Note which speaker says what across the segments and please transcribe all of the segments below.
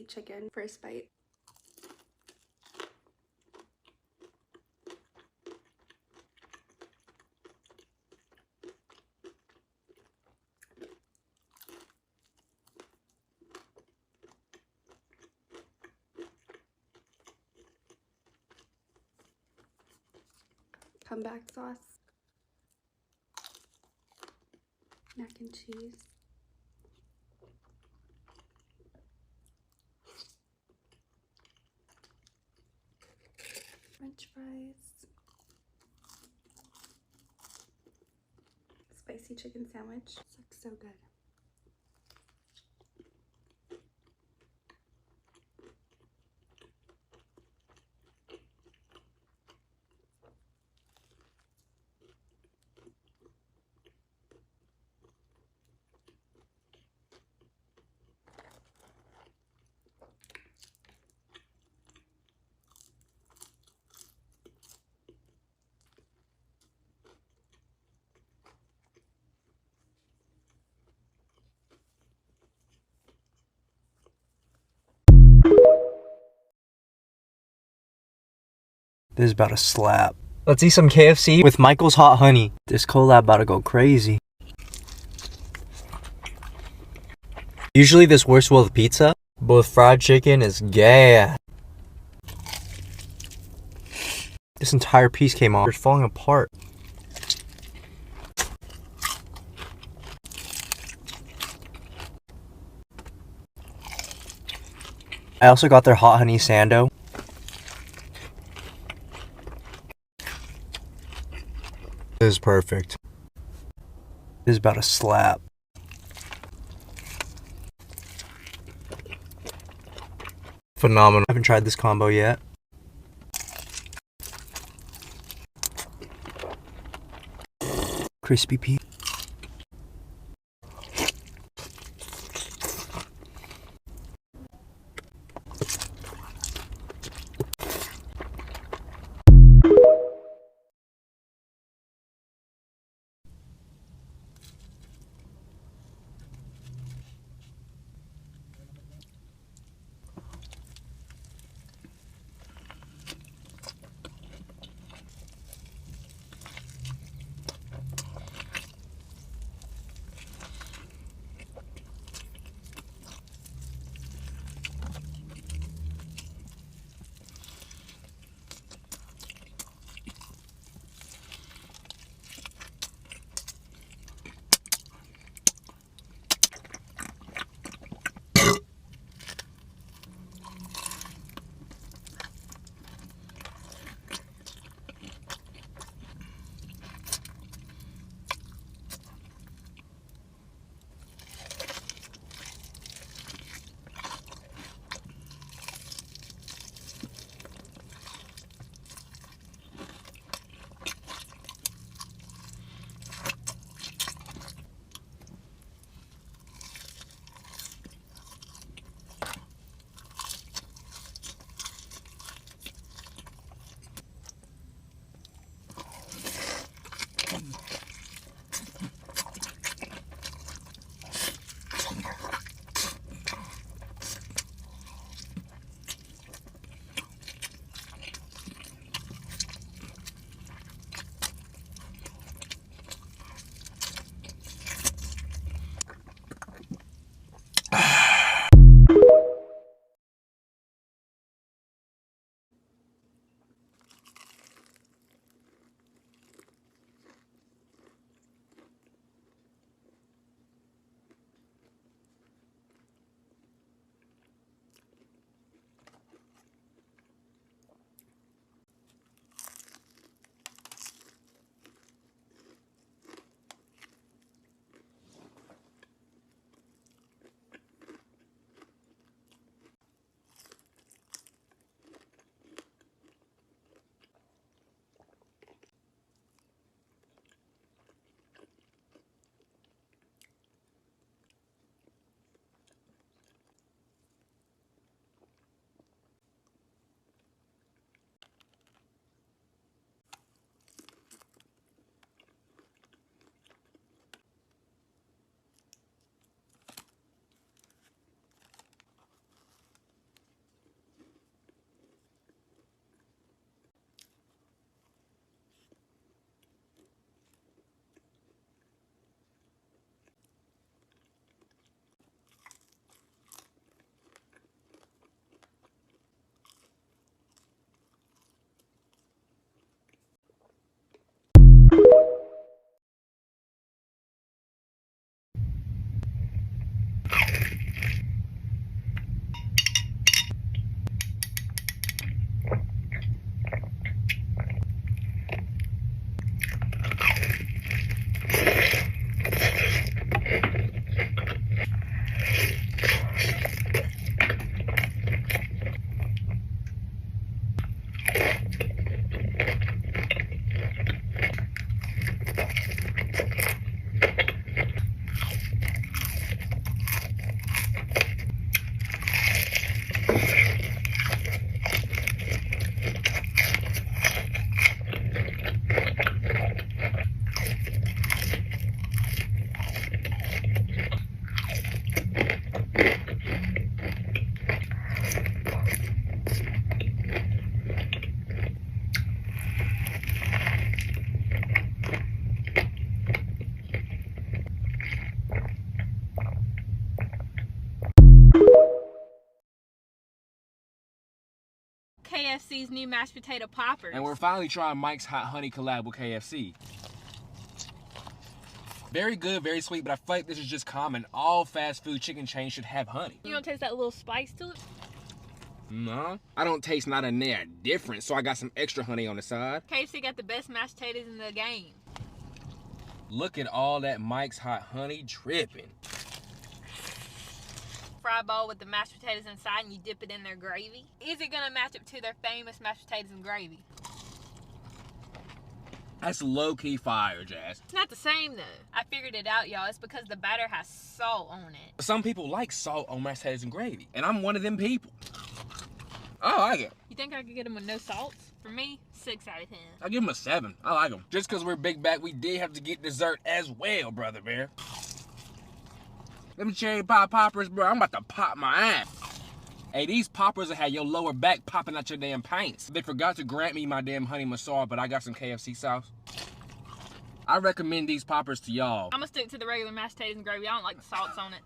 Speaker 1: spicy chicken first bite. Comeback sauce, mac and cheese, French fries, spicy chicken sandwich. This looks so good.
Speaker 2: This is about to slap. Let's eat some KFC with Michael's Hot Honey. This collab about to go crazy. Usually this works well with pizza, but with fried chicken is gay. This entire piece came off. It's falling apart. I also got their hot honey sando. This is perfect. This is about to slap. Phenomenal. I haven't tried this combo yet. Crispy pea.
Speaker 3: KFC's new mashed potato poppers.
Speaker 4: And we're finally trying Mike's Hot Honey collab with KFC. Very good, very sweet, but I feel like this is just common. All fast food chicken chains should have honey.
Speaker 3: You don't taste that little spice to it?
Speaker 4: No, I don't taste not a near different, so I got some extra honey on the side.
Speaker 3: KFC got the best mashed potatoes in the game.
Speaker 4: Look at all that Mike's Hot Honey dripping.
Speaker 3: Fry bowl with the mashed potatoes inside and you dip it in their gravy. Is it gonna match up to their famous mashed potatoes and gravy?
Speaker 4: That's low-key fire, Jazz.
Speaker 3: It's not the same though. I figured it out, y'all. It's because the batter has salt on it.
Speaker 4: Some people like salt on mashed potatoes and gravy, and I'm one of them people. I like it.
Speaker 3: You think I could get them with no salts? For me, 6 out of 10.
Speaker 4: I give them a 7. I like them. Just because we're big back, we did have to get dessert as well, brother bear. Them cherry pie poppers, bro, I'm about to pop my ass. Hey, these poppers will have your lower back popping out your damn pants. They forgot to grant me my damn honey massage, but I got some KFC sauce. I recommend these poppers to y'all.
Speaker 3: I'm gonna stick to the regular mashed potatoes and gravy. I don't like the salts on it.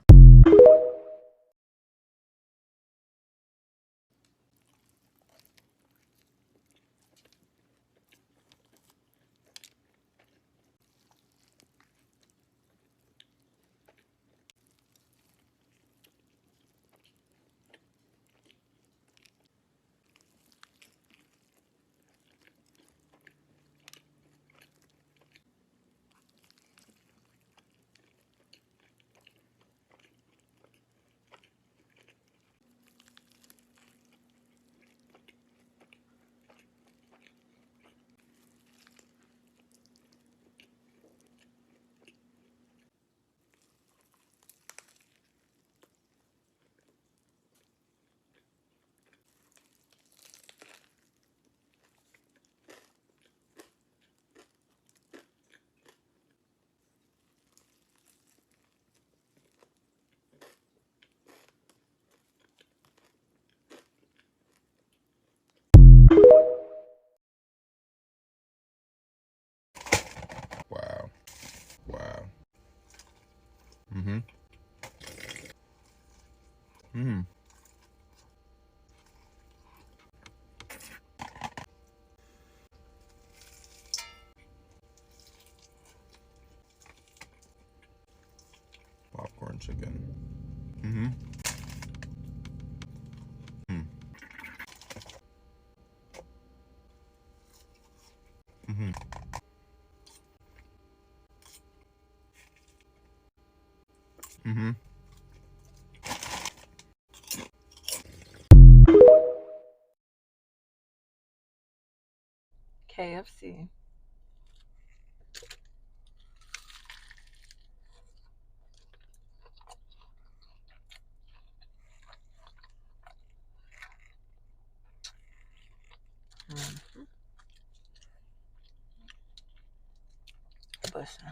Speaker 4: Wow. Wow. Mm-hmm. Mm-hmm. Popcorn chicken. Mm-hmm. Mm-hmm. Mm-hmm.
Speaker 5: KFC. Listen.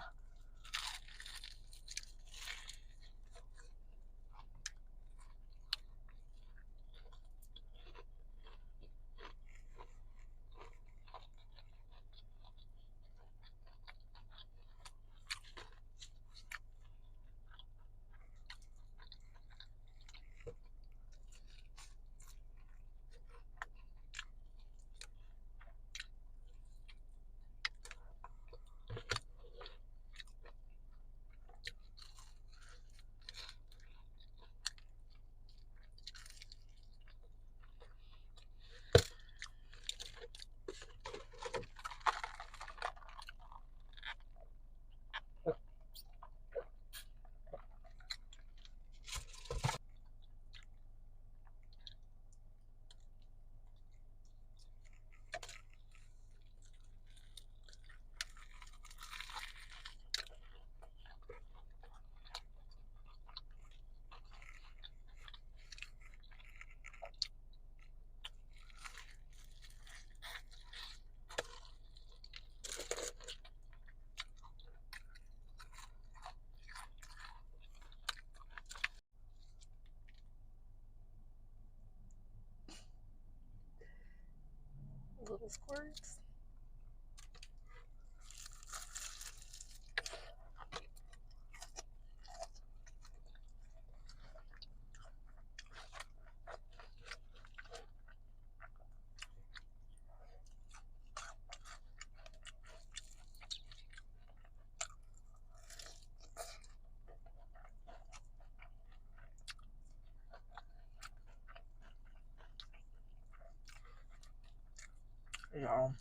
Speaker 5: Little squirts. Y'all.